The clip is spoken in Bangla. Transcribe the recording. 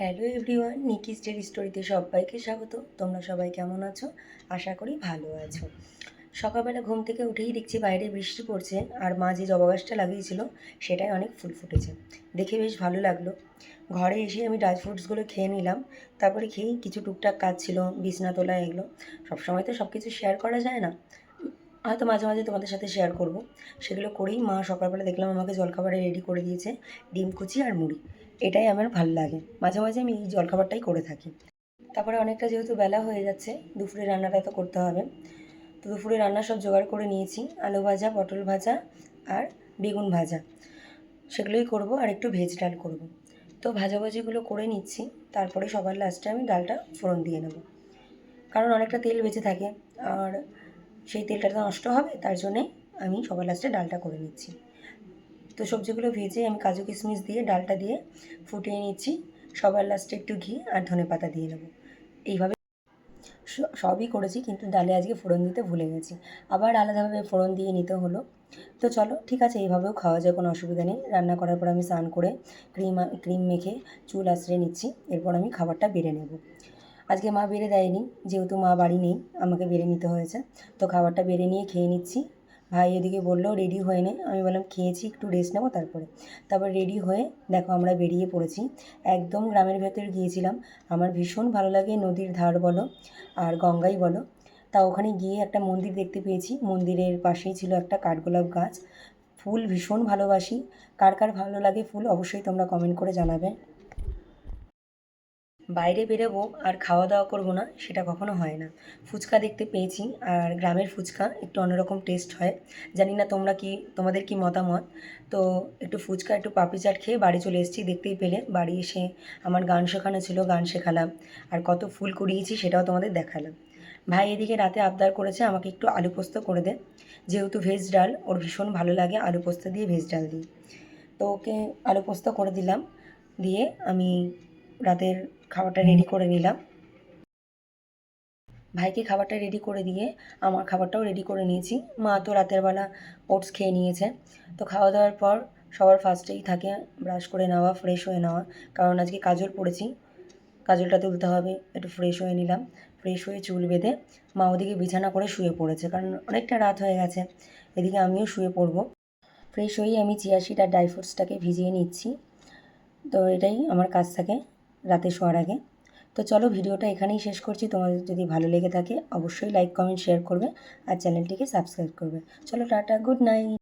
হ্যালো এভরিওয়ান, নিকিস ডেলি স্টোরিতে সবাইকে স্বাগত। তোমরা সবাই কেমন আছো? আশা করি ভালো আছো। সকালবেলা ঘুম থেকে উঠেই দেখছি বাইরে বৃষ্টি পড়ছে, আর মা যে জবা গাছটা লাগিয়েছিল সেটাই অনেক ফুল ফুটেছে, দেখে বেশ ভালো লাগলো। ঘরে এসে আমি ড্রাই ফ্রুটসগুলো খেয়ে নিলাম। তারপরে খেয়েই কিছু টুকটাক কাজ ছিল, বিছনা তোলা, এগুলো। সবসময় তো সব কিছু শেয়ার করা যায় না, হয়তো মাঝে মাঝে তোমাদের সাথে শেয়ার করব। সেগুলো করেই মা সকালবেলা দেখলাম আমাকে জলখাবারে রেডি করে দিয়েছে, ডিম কুচি আর মুড়ি। এটাই আমার ভালো লাগে, মাঝে মাঝে আমি এই জলখাবারটাই করে থাকি। তারপরে অনেকটা যেহেতু বেলা হয়ে যাচ্ছে, দুপুরে রান্নাটা তো করতে হবে। তো দুপুরে রান্না সব জোগাড় করে নিয়েছি, আলু ভাজা, পটল ভাজা আর বেগুন ভাজা, সেগুলোই করব। আর একটু ভেজ ডাল করব। তো ভাজাভাজিগুলো করে নিচ্ছি, তারপরে সবার লাস্টে আমি ডালটা ফোড়ন দিয়ে নেব, কারণ অনেকটা তেল বেঁচে থাকে, আর সেই তেলটা তো নষ্ট হবে, তার জন্যে আমি সবার লাস্টে ডালটা করে নিচ্ছি। তো সবজিগুলো ভেজে আমি কাজু কিশমিশ দিয়ে ডালটা দিয়ে ফুটিয়ে নিচ্ছি। সবার লাস্টে একটু ঘি আর ধনেপাতা দিয়ে নেবো। এইভাবে সবই করেছি, কিন্তু ডালে আজকে ফোড়ন দিতে ভুলে গেছি, আবার আলাদাভাবে ফোড়ন দিয়ে নিতে হলো। তো চলো, ঠিক আছে, এইভাবেও খাওয়া যায়, কোনো অসুবিধা নেই। রান্না করার পর আমি স্নান করে ক্রিম মেখে চুল আঁচড়ে নিচ্ছি, এরপর আমি খাবারটা বেড়ে নেব। আজকে মা বেড়ে দেয়নি, যেহেতু মা বাড়ি নেই, আমাকে বেড়ে নিতে হয়েছে। তো খাবারটা বেড়ে নিয়ে খেয়ে নিচ্ছি। ভাই এদিকে বললো রেডি হয়ে নে, আমি বললাম খেয়েছি, একটু রেস্ট নেবো তারপর রেডি হয়ে দেখো আমরা বেরিয়ে পড়েছি। একদম গ্রামের ভেতর গিয়েছিলাম। আমার ভীষণ ভালো লাগে নদীর ধার বলো আর গঙ্গাই বলো। তা ওখানে গিয়ে একটা মন্দির দেখতে পেয়েছি, মন্দিরের পাশেই ছিল একটা কাঠগোলাপ গাছ। ফুল ভীষণ ভালোবাসি, কার কার ভালো লাগে ফুল অবশ্যই তোমরা কমেন্ট করে জানাবে। বাইরে বেরোবো আর খাওয়া দাওয়া করবো না, সেটা কখনো হয় না। ফুচকা দেখতে পেয়েছি, আর গ্রামের ফুচকা একটু অন্যরকম টেস্ট হয়। জানি না তোমাদের কি মতামত। তো একটু ফুচকা, একটু পাপড়ি চাট খেয়ে বাড়ি চলে এসেছি, দেখতেই পেলে। বাড়ি এসে আমার গান শেখানো ছিল, গান শেখালাম, আর কত ফুল কুড়িয়েছি সেটাও তোমাদের দেখালাম। ভাই এদিকে রাতে আবদার করেছে আমাকে একটু আলু পোস্ত করে দে, যেহেতু ভেজ ডাল ওর ভীষণ ভালো লাগে আলু পোস্ত দিয়ে, ভেজ ডাল দিয়ে। তো ওকে আলু পোস্ত করে দিলাম, দিয়ে আমি রাতের খাবারটা রেডি করে নিলাম। ভাইকে খাবারটা রেডি করে দিয়ে আমার খাবারটাও রেডি করে নিয়েছি। মা তো রাতের বেলা ওটস খেয়ে নিয়েছে। তো খাওয়া দাওয়ার পর সবার ফার্স্টেই থাকে ব্রাশ করে নেওয়া, ফ্রেশ হয়ে নেওয়া, কারণ আজকে কাজল পড়েছি, কাজলটা তুলতে হবে। একটু ফ্রেশ হয়ে নিলাম, ফ্রেশ হয়ে চুল বেঁধে মা ওদিকে বিছানা করে শুয়ে পড়েছে, কারণ অনেকটা রাত হয়ে গেছে। এদিকে আমিও শুয়ে পড়বো। ফ্রেশ হয়েই আমি চিয়া সিড আর ড্রাই ফ্রুটসটাকে ভিজিয়ে নিচ্ছি। তো এটাই আমার কাজ থাকে রাতে শোয়ার আগে। তো চলো, ভিডিওটা এখানেই শেষ করছি। তোমাদের যদি ভালো লেগে থাকে অবশ্যই লাইক, কমেন্ট, শেয়ার করবে, আর চ্যানেলটিকে সাবস্ক্রাইব করবে। চলো, টাটা, গুড নাইট।